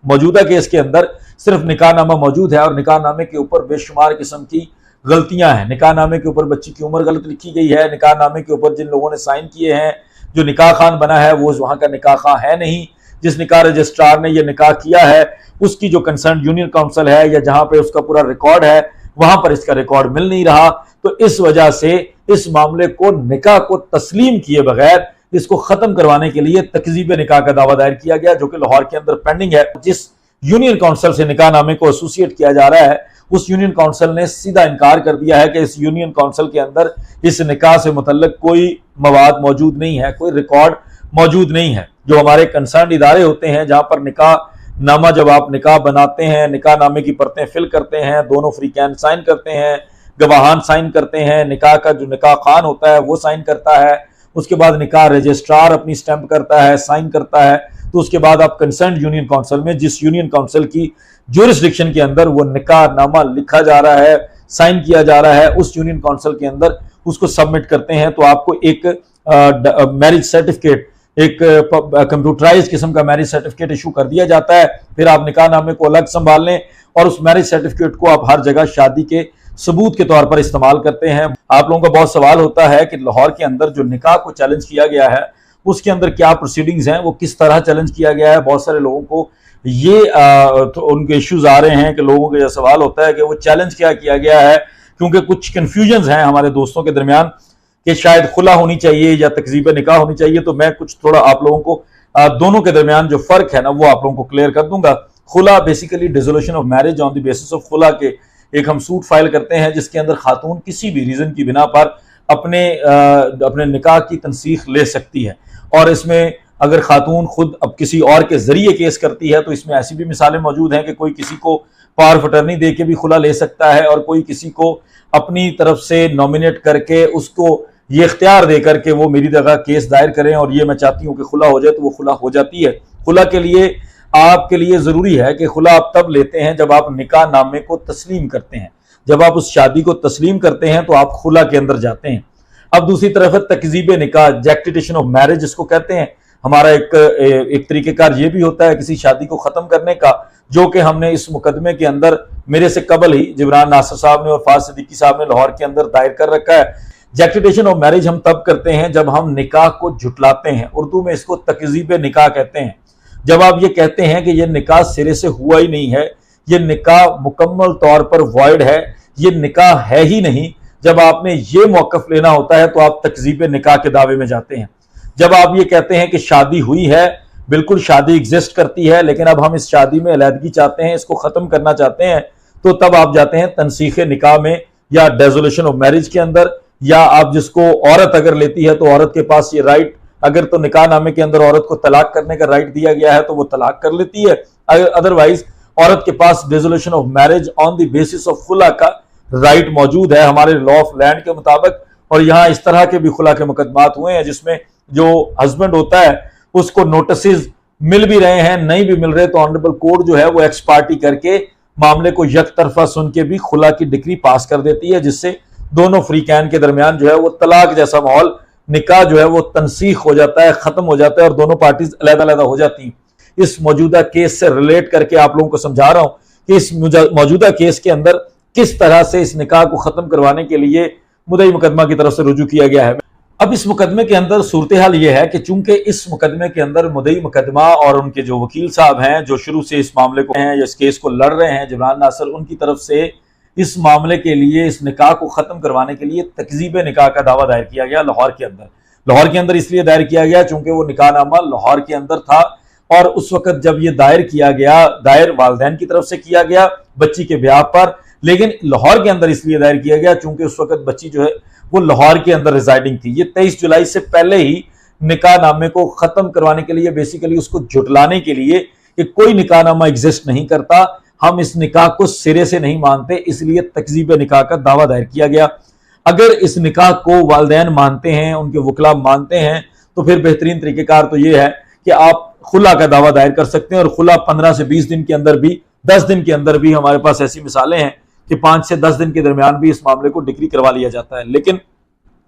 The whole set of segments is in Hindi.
मौजूदा केस के अंदर सिर्फ निकाहनामा मौजूद है और निकाहनामे के ऊपर बेशुमार किस्म की गलतियां हैं। निकाहनामे के ऊपर बच्ची की उम्र गलत लिखी गई है। निकाहनामे के ऊपर जिन लोगों ने साइन किए हैं, जो निकाह खान बना है वो वहां का निकाह खां है नहीं। जिस निकाह रजिस्ट्रार ने यह निकाह किया है उसकी जो कंसर्न यूनियन काउंसिल है या जहां पे उसका पूरा रिकॉर्ड है वहां पर इसका रिकॉर्ड मिल नहीं रहा। तो इस वजह से इस मामले को निकाह को तस्लीम किए बगैर इसको खत्म करवाने के लिए तकजीब निकाह का दावा दायर किया गया, जो कि लाहौर के अंदर पेंडिंग है। जिस यूनियन काउंसिल से निकाहनामे को एसोसिएट किया जा रहा है उस यूनियन काउंसिल ने सीधा इनकार कर दिया है कि इस यूनियन काउंसिल के अंदर इस निकाह से मुतल्लिक कोई मवाद मौजूद नहीं है, कोई रिकॉर्ड मौजूद नहीं है। जो हमारे कंसर्न इदारे होते हैं जहां पर निकाह नामा, जब आप निकाह बनाते हैं, निकाह नामे की परतें फिल करते हैं, दोनों फ्रीकैन साइन करते हैं, गवाहान साइन करते हैं, निकाह का जो निकाह खान होता है वो साइन करता है, उसके बाद निकाह रजिस्ट्रार अपनी स्टैंप करता है, साइन करता है। तो उसके बाद आप कंसर्न यूनियन काउंसिल में, जिस यूनियन काउंसिल की ज्यूरिसडिक्शन के अंदर वो निकाह नामा लिखा जा रहा है, साइन किया जा रहा है, उस यूनियन काउंसिल के अंदर उसको सबमिट करते हैं। तो आपको एक मैरिज सर्टिफिकेट, एक कंप्यूटराइज किस्म का मैरिज सर्टिफिकेट इशू कर दिया जाता है। फिर आप निकाह नामे को अलग संभाल लें और उस मैरिज सर्टिफिकेट को आप हर जगह शादी के सबूत के तौर पर इस्तेमाल करते हैं। आप लोगों का बहुत सवाल होता है कि लाहौर के अंदर जो निकाह को चैलेंज किया गया है उसके अंदर क्या प्रोसीडिंग्स हैं, वो किस तरह चैलेंज किया गया है। बहुत सारे लोगों को ये तो उनके इश्यूज आ रहे हैं कि लोगों का यह सवाल होता है कि वो चैलेंज क्या किया गया है, क्योंकि कुछ कंफ्यूजन्स हैं हमारे दोस्तों के दरमियान कि शायद खुला होनी चाहिए या तकजीब निकाह होनी चाहिए। तो मैं कुछ थोड़ा आप लोगों को दोनों के दरमियान जो फर्क है ना वो आप लोगों को क्लियर कर दूंगा। खुला basically dissolution of marriage on the basis of खुला के एक हम सूट फाइल करते हैं जिसके अंदर खातून किसी भी रीजन की बिना पर अपने निकाह की तनसीख ले सकती है। और इसमें अगर खातून खुद अब किसी और के जरिए केस करती है तो इसमें ऐसी भी मिसालें मौजूद हैं कि कोई किसी को पावर ऑफ अटर्नी दे के भी खुला ले सकता है और कोई किसी को अपनी तरफ से नॉमिनेट करके उसको ये इख्तियार दे करके वो मेरी जगह केस दायर करें और ये मैं चाहती हूँ कि खुला हो जाए तो वो खुला हो जाती है। खुला के लिए आपके लिए जरूरी है कि खुला आप तब लेते हैं जब आप निकाह नामे को तस्लीम करते हैं। जब आप उस शादी को तस्लीम करते हैं तो आप खुला के अंदर जाते हैं। अब दूसरी तरफ है तकजीब निकाह, जैक्टिटेशन ऑफ मैरिज जिसको कहते हैं। हमारा एक तरीकेकार ये भी होता है किसी शादी को खत्म करने का, जो कि हमने इस मुकदमे के अंदर मेरे से कबल ही जिब्रान नासिर साहब ने और फाज सिद्दीकी साहब ने लाहौर के अंदर दायर कर रखा है। जैक्टिटेशन ऑफ मैरिज हम तब करते हैं जब हम निकाह को झुटलाते हैं। उर्दू में इसको तकजीब निकाह कहते हैं। जब आप ये कहते हैं कि यह निकाह सिरे से हुआ ही नहीं है, यह निकाह मुकम्मल तौर पर वॉइड है, ये निकाह है ही नहीं, जब आपने ये मौकफ लेना होता है तो आप तकजीब निकाह के दावे में जाते हैं। जब आप ये कहते हैं कि शादी हुई है, बिल्कुल शादी एग्जिस्ट करती है, लेकिन अब हम इस शादी में अलहदगी चाहते हैं, इसको खत्म करना चाहते हैं, तो तब आप जाते हैं तनसीख निकाह में या डिसोल्यूशन ऑफ मैरिज के अंदर। या आप जिसको औरत अगर लेती है तो औरत के पास ये राइट, अगर तो निकाह नामे के अंदर औरत को तलाक करने का राइट दिया गया है तो वो तलाक कर लेती है, अदरवाइज औरत के पास dissolution of marriage on the basis of khula का राइट मौजूद है हमारे लॉ ऑफ लैंड के मुताबिक। और यहाँ इस तरह के भी खुला के मुकदमात हुए हैं जिसमें जो हस्बैंड होता है उसको नोटिस मिल भी रहे हैं, नहीं भी मिल रहे, तो ऑनरेबल कोर्ट जो है वो एक्स पार्टी करके मामले को एक तरफा सुन के भी खुला की डिग्री पास कर देती है, जिससे दोनों फ्रीकैन के दरमियान जो है वो तलाक जैसा माहौल, निकाह जो है वो तनसीख हो जाता है, खत्म हो जाता है और दोनों पार्टीज अलग-अलग हो जाती हैं। इस मौजूदा केस से रिलेट करके आप लोगों को समझा रहा हूं कि इस मौजूदा केस के अंदर किस तरह से इस निकाह को खत्म करवाने के लिए मुद्दई मुकदमा की तरफ से रुजू किया गया है। अब इस मुकदमे के अंदर सूरत हाल यह है कि चूंकि इस मुकदमे के अंदर मुद्दई मुकदमा और उनके जो वकील साहब हैं जो शुरू से इस मामले को हैं या इस केस को लड़ रहे हैं, जिब्रान नासिर, उनकी तरफ से इस मामले के लिए, इस निकाह को खत्म करवाने के लिए तकजीब निकाह का दावा दायर किया गया लाहौर के अंदर। लाहौर के अंदर इसलिए दायर किया गया चूंकि वो निकाहनामा लाहौर के अंदर था और उस वक्त जब ये दायर किया गया, दायर वालिदैन की तरफ से किया गया बच्ची के ब्याह पर, लेकिन लाहौर के अंदर इसलिए दायर किया गया चूंकि उस वक्त बच्ची जो है वो लाहौर के अंदर रिजाइडिंग थी। ये 23 जुलाई से पहले ही निकाहनामे को खत्म करवाने के लिए, बेसिकली उसको जुटलाने के लिए कि कोई निकाहनामा एग्जिस्ट नहीं करता, हम इस निकाह को सिरे से नहीं मानते, इसलिए तकजीब निकाह का दावा दायर किया गया। अगर इस निकाह को वालिदैन मानते हैं, उनके वकला मानते हैं, तो फिर बेहतरीन तरीकेकार तो ये है कि आप खुला का दावा दायर कर सकते हैं और खुला 15 से 20 दिन के अंदर भी, 10 दिन के अंदर भी, हमारे पास ऐसी मिसालें हैं कि 5 से 10 दिन के दरमियान भी इस मामले को डिग्री करवा लिया जाता है। लेकिन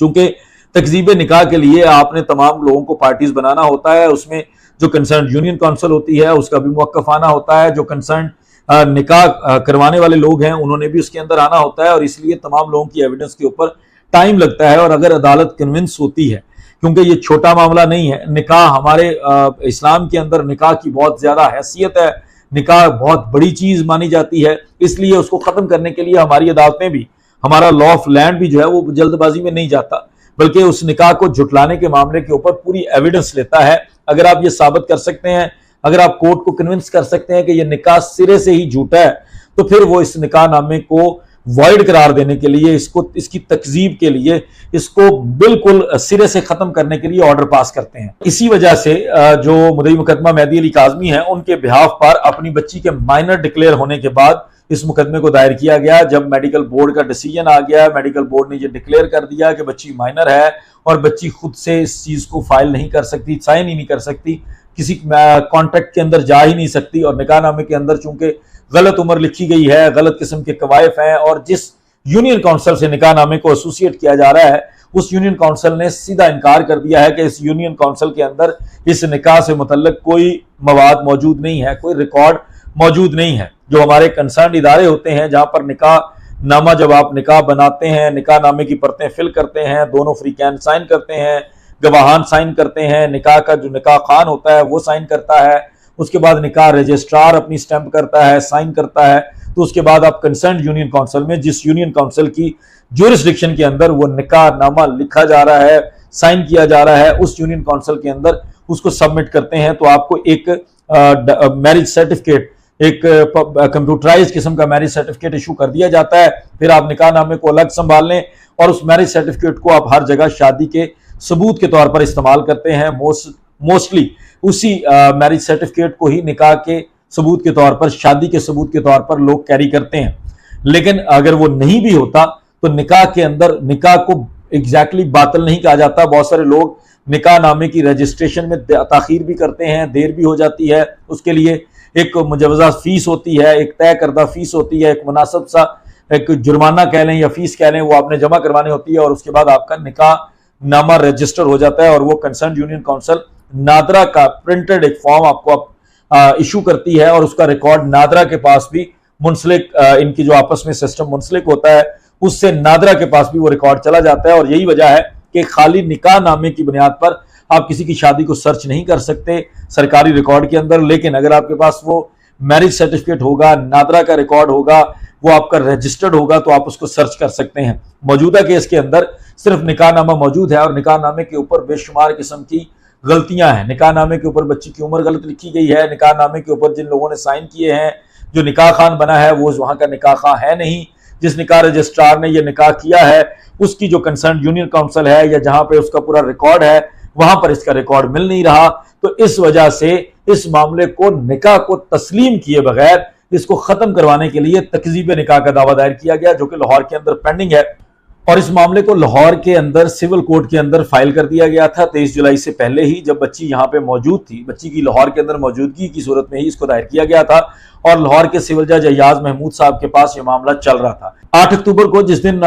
चूंकि तकजीब निकाह के लिए आपने तमाम लोगों को पार्टीज बनाना होता है, उसमें जो कंसर्न यूनियन काउंसिल होती है उसका भी मुवक्कफाना होता है, जो कंसर्न निकाह करवाने वाले लोग हैं उन्होंने भी उसके अंदर आना होता है, और इसलिए तमाम लोगों की एविडेंस के ऊपर टाइम लगता है। और अगर अदालत कन्विंस होती है, क्योंकि ये छोटा मामला नहीं है, निकाह हमारे इस्लाम के अंदर निकाह की बहुत ज्यादा हैसियत है, निकाह बहुत बड़ी चीज मानी जाती है, इसलिए उसको खत्म करने के लिए हमारी अदालतें भी, हमारा लॉ ऑफ लैंड भी जो है वो जल्दबाजी में नहीं जाता, बल्कि उस निकाह को झुटलाने के मामले के ऊपर पूरी एविडेंस लेता है। अगर आप ये साबित कर सकते हैं, अगर आप कोर्ट को कन्विंस कर सकते हैं कि ये निकाह सिरे से ही झूठा है, तो फिर वो इस निकाह नामे को वॉइड करार देने के लिए, इसको इसकी तकजीब के लिए, इसको बिल्कुल सिरे से खत्म करने के लिए ऑर्डर पास करते हैं। इसी वजह से जो मुद्दई मुकदमा मेहदी अली काज़मी है, उनके बिहाफ पर अपनी बच्ची के माइनर डिक्लेयर होने के बाद इस मुकदमे को दायर किया गया। जब मेडिकल बोर्ड का डिसीजन आ गया, मेडिकल बोर्ड ने ये डिक्लेयर कर दिया कि बच्ची माइनर है और बच्ची खुद से इस चीज को फाइल नहीं कर सकती, साइन ही नहीं कर सकती, किसी कॉन्ट्रैक्ट के अंदर जा ही नहीं सकती, और निकाहनामे के अंदर चूंकि गलत उम्र लिखी गई है, गलत किस्म के कवायफ हैं, और जिस यूनियन काउंसिल से निकाहनामे को एसोसिएट किया जा रहा है उस यूनियन काउंसिल ने सीधा इनकार कर दिया है कि इस यूनियन काउंसिल के अंदर इस निकाह से मुतल्लिक कोई मवाद मौजूद नहीं है, कोई रिकॉर्ड मौजूद नहीं है। जो हमारे कंसर्न इदारे होते हैं, जहां पर निकाह नामा, जब आप निकाह बनाते हैं, निकाह नामे की परतें फिल करते हैं, दोनों फ्रीकैन साइन करते हैं, गवाहान साइन करते हैं, निकाह का जो निकाह खान होता है वो साइन करता है, उसके बाद निकाह रजिस्ट्रार अपनी स्टैंप करता है, साइन करता है, तो उसके बाद आप कंसर्न यूनियन काउंसिल में, जिस यूनियन काउंसिल की ज्यूरिसडिक्शन के अंदर वो निकाह नामा लिखा जा रहा है, साइन किया जा रहा है, उस यूनियन काउंसिल के अंदर उसको सबमिट करते हैं। तो आपको एक मैरिज सर्टिफिकेट, एक कंप्यूटराइज किस्म का मैरिज सर्टिफिकेट इशू कर दिया जाता है। फिर आप निकाह नामे को अलग संभाल लें और उस मैरिज सर्टिफिकेट को आप हर जगह शादी के सबूत के तौर पर इस्तेमाल करते हैं। मोस्टली उसी मैरिज सर्टिफिकेट को ही निकाह के सबूत के तौर पर, शादी के सबूत के तौर पर लोग कैरी करते हैं। लेकिन अगर वो नहीं भी होता तो निकाह के अंदर निकाह को एग्जैक्टली बातिल नहीं कहा जाता। बहुत सारे लोग निकाह नामे की रजिस्ट्रेशन में ताखीर भी करते हैं, देर भी हो जाती है, उसके लिए एक मुजवजा फीस होती है, एक तय करदा फीस होती है, एक मुनासिब सा एक जुर्माना कह लें या फीस कह लें, वो आपने जमा करवानी होती है, और उसके बाद आपका निकाह नामा रजिस्टर हो जाता है। और वो कंसर्न यूनियन काउंसिल नादरा का प्रिंटेड एक फॉर्म आपको इशू करती है, और उसका रिकॉर्ड नादरा के पास भी मुंसलिक, इनकी जो आपस में सिस्टम मुंसलिक होता है उससे नादरा के पास भी वो रिकॉर्ड चला जाता है। और यही वजह है कि खाली निकाह नामे की बुनियाद पर आप किसी की शादी को सर्च नहीं कर सकते सरकारी रिकॉर्ड के अंदर। लेकिन अगर आपके पास वो मैरिज सर्टिफिकेट होगा, नादरा का रिकॉर्ड होगा, वो आपका रजिस्टर्ड होगा, तो आप उसको सर्च कर सकते हैं। मौजूदा केस के अंदर सिर्फ निकाहनामा मौजूद है और निकाहनामे के ऊपर बेशुमार किस्म की गलतियां हैं। निकाहनामे के ऊपर बच्ची की उम्र गलत लिखी गई है, निकाहनामे के ऊपर जिन लोगों ने साइन किए हैं, जो निकाह खान बना है वो वहां का निकाह खां है नहीं, जिस निकाह रजिस्ट्रार ने यह निकाह किया है उसकी जो कंसर्न यूनियन काउंसिल है या जहां पे उसका पूरा रिकॉर्ड है वहां पर इसका रिकॉर्ड मिल नहीं रहा। तो इस वजह से इस मामले को, निकाह को तस्लीम किए बगैर इसको खत्म करवाने के लिए तकजीब निकाह का दावा दायर किया गया, जो कि लाहौर के अंदर पेंडिंग है। और इस मामले को लाहौर के अंदर सिविल कोर्ट के अंदर फाइल कर दिया गया था 23 जुलाई से पहले ही, जब बच्ची यहाँ पे मौजूद थी। बच्ची की लाहौर के अंदर मौजूदगी की सूरत में ही इसको दायर किया गया था और लाहौर के सिविल जज अयाज महमूद साहब के पास ये मामला चल रहा था। 8 अक्टूबर को, जिस दिन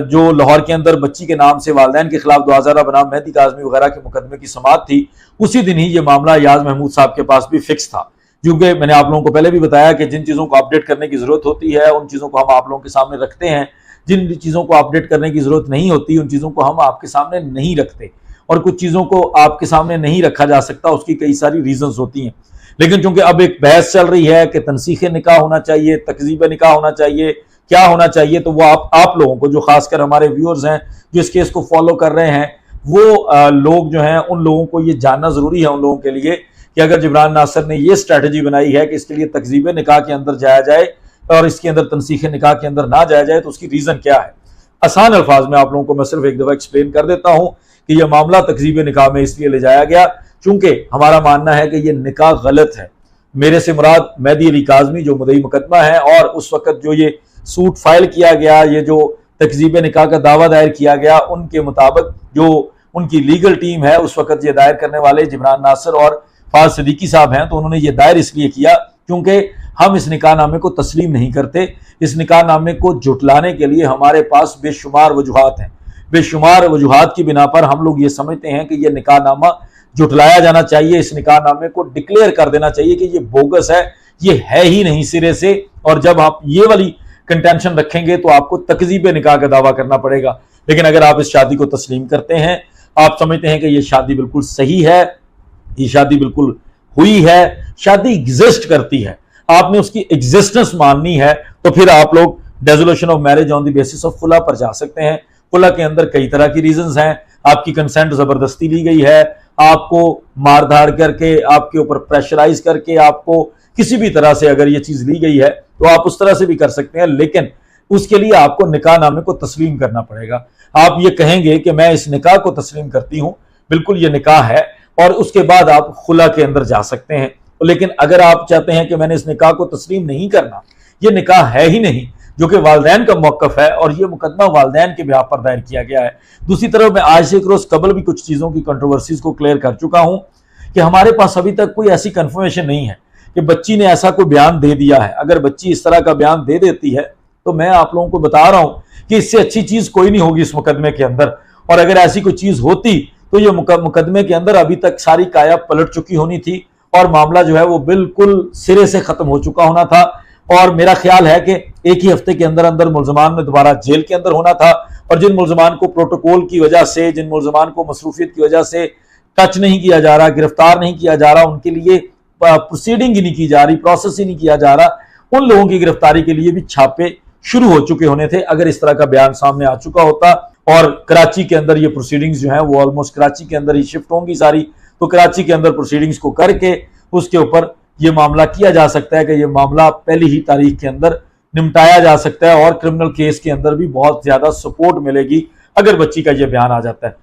जो लाहौर के अंदर बच्ची के नाम से वालिदैन के खिलाफ 2000 बनाम मेहदी काज़मी वगैरह के मुकदमे की समाअत थी, उसी दिन ही ये मामला अयाज महमूद साहब के पास भी फिक्स था। क्योंकि मैंने आप लोगों को पहले भी बताया कि जिन चीज़ों को अपडेट करने की जरूरत होती है उन चीज़ों को हम आप लोगों के सामने रखते हैं, जिन चीज़ों को अपडेट करने की जरूरत नहीं होती उन चीज़ों को हम आपके सामने नहीं रखते, और कुछ चीज़ों को आपके सामने नहीं रखा जा सकता, उसकी कई सारी रीजंस होती हैं। लेकिन चूंकि अब एक बहस चल रही है कि तनसीख निकाह होना चाहिए, तकजीब निकाह होना चाहिए, क्या होना चाहिए, तो वो आप लोगों को, जो खासकर हमारे व्यूअर्स हैं जो इस केस को फॉलो कर रहे हैं, वो लोग जो हैं उन लोगों को ये जानना जरूरी है उन लोगों के लिए कि अगर जिब्रान नासिर ने ये स्ट्रैटेजी बनाई है कि इसके लिए तकजीब निकाह के अंदर जाया जाए और इसके अंदर तनसीख निकाह के अंदर ना जाया जाए, तो उसकी रीजन क्या है। आसान अल्फाज में आप लोगों को मैं सिर्फ एक दफा एक्सप्लेन कर देता हूं कि यह मामला तकजीब निकाह में इसलिए ले जाया गया चूंकि हमारा मानना है कि यह निकाह गलत है। मेरे से मुराद मेहदी अली काज़मी जो मुद्दई मुकदमा है, और उस वक्त जो ये सूट फाइल किया गया, ये जो तकजीब निकाह का दावा दायर किया गया, उनके मुताबिक जो उनकी लीगल टीम है उस वक्त ये दायर करने वाले जिब्रान नासिर और फाज सिद्दीकी साहब हैं, तो उन्होंने ये दायर इसलिए किया क्योंकि हम इस निकाहनामे को तस्लीम नहीं करते। इस निकाहनामे को जुटलाने के लिए हमारे पास बेशुमार वजूहात हैं। बेशुमार वजूहात की बिना पर हम लोग ये समझते हैं कि यह निकाहनामा जुटलाया जाना चाहिए, इस निकाहनामे को डिक्लेयर कर देना चाहिए कि ये बोगस है, ये है ही नहीं सिरे से। और जब आप ये वाली कंटेंशन रखेंगे तो आपको तकजीब निकाह का दावा करना पड़ेगा। लेकिन अगर आप इस शादी को तस्लीम करते हैं, आप समझते हैं कि ये शादी बिल्कुल सही है, ये शादी बिल्कुल हुई है, शादी एग्जिस्ट करती है, आपने उसकी एग्जिस्टेंस माननी है, तो फिर आप लोग dissolution of marriage on the basis of khula पर जा सकते हैं। खुला के अंदर कई तरह की रीजंस हैं, आपकी कंसेंट जबरदस्ती ली गई है, आपको मारधाड़ करके, आपके ऊपर प्रेशराइज करके, आपको किसी भी तरह से अगर ये चीज ली गई है तो आप उस तरह से भी कर सकते हैं, लेकिन उसके लिए आपको निकाहनामे को तस्लीम करना पड़ेगा। आप ये कहेंगे कि मैं इस निकाह को तस्लीम करती हूं, बिल्कुल ये निकाह है, और उसके बाद आप खुला के अंदर जा सकते हैं। लेकिन अगर आप चाहते हैं कि मैंने इस निकाह को तस्लीम नहीं करना, ये निकाह है ही नहीं, जो कि वालिदैन का मौकफ है और ये मुकदमा वालिदैन के ब्याह पर दायर किया गया है। दूसरी तरफ मैं आज से एक रोज कबल भी कुछ चीजों की कंट्रोवर्सीज को क्लियर कर चुका हूं कि हमारे पास अभी तक कोई ऐसी कंफर्मेशन नहीं है कि बच्ची ने ऐसा कोई बयान दे दिया है। अगर बच्ची इस तरह का बयान दे देती है तो मैं आप लोगों को बता रहा हूं कि इससे अच्छी चीज कोई नहीं होगी इस मुकदमे के अंदर। और अगर ऐसी कोई चीज होती तो ये मुकदमे के अंदर अभी तक सारी काया पलट चुकी होनी थी और मामला जो है वो बिल्कुल सिरे से खत्म हो चुका होना था। और मेरा ख्याल है कि एक ही हफ्ते के अंदर अंदर मुलजमान में दोबारा जेल के अंदर होना था, और जिन मुलजमान को प्रोटोकॉल की वजह से, जिन मुलजमान को मसरूफियत की वजह से टच नहीं किया जा रहा, गिरफ्तार नहीं किया जा रहा, उनके लिए प्रोसीडिंग ही नहीं की जा रही, प्रोसेस ही नहीं किया जा रहा, उन लोगों की गिरफ्तारी के लिए भी छापे शुरू हो चुके होने थे अगर इस तरह का बयान सामने आ चुका होता। और कराची के अंदर ये प्रोसीडिंग्स जो है वो ऑलमोस्ट कराची के अंदर ही शिफ्ट होंगी सारी, तो कराची के अंदर प्रोसीडिंग्स को करके उसके ऊपर ये मामला किया जा सकता है कि ये मामला पहली ही तारीख के अंदर निपटाया जा सकता है, और क्रिमिनल केस के अंदर भी बहुत ज्यादा सपोर्ट मिलेगी अगर बच्ची का ये बयान आ जाता है।